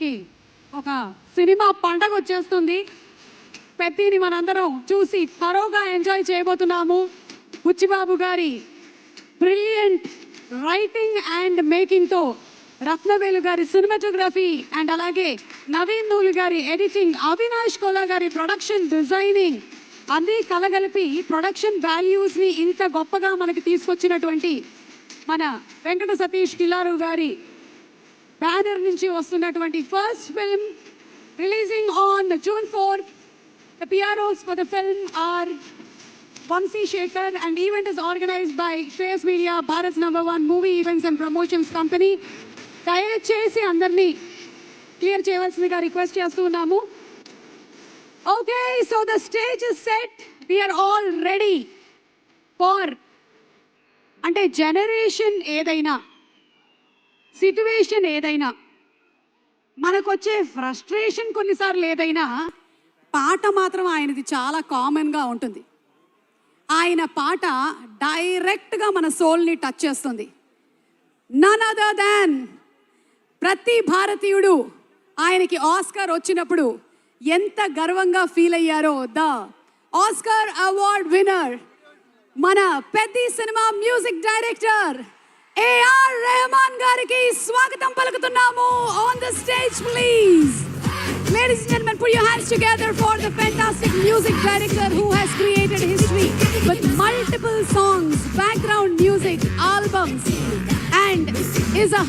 మనకి ఒక సినిమా పండగ వచ్చేస్తుంది. పెద్దిని మనందరం చూసి థరోగా ఎంజాయ్ చేయబోతున్నాము. బుచ్చిబాబు గారి బ్రిలియంట్ రైటింగ్ అండ్ మేకింగ్తో, రత్నవేలు గారి సినిమాటోగ్రఫీ అండ్ అలాగే నవీన్ నూలి గారి ఎడిటింగ్, అవినాష్ కోలా గారి ప్రొడక్షన్ డిజైనింగ్ అన్నీ కలగలిపి ప్రొడక్షన్ వాల్యూస్ని ఇంత గొప్పగా మనకి తీసుకొచ్చినటువంటి మన వెంకట సతీష్ కిలారు గారి బ్యానర్ నుంచి వస్తున్నటువంటి first film releasing on June 4th. The PROs for the film are Vamsi Shekhar and event is organized by Shreyas Media, Bharat's #1 movie events and promotions company. దయచేసి అందరినీ క్లియర్ చేయవలసిందిగా రిక్వెస్ట్ చేస్తున్నాము. Okay, so the stage is set. We are all ready for, అంటే generation ఏదైనా, situation ఏదైనా, మనకొచ్చే frustration కొన్నిసార్లు ఏదైనా, పాట మాత్రం ఆయనది చాలా కామన్గా ఉంటుంది. ఆయన పాట డైరెక్ట్గా మన సోల్ని టచ్ చేస్తుంది. నన్ అదర్ దాన్ ప్రతి భారతీయుడు ఆయనకి ఆస్కార్ వచ్చినప్పుడు ఎంత గర్వంగా ఫీల్ అయ్యారో, ద ఆస్కార్ అవార్డ్ విన్నర్ మన Peddi cinema music director AR Rahman గారికి స్వాగతం పలుకుతున్నాము. On the stage please. Ladies and gentlemen, put your hands together for the fantastic music director who has created history with multiple songs, background music, albums, and is a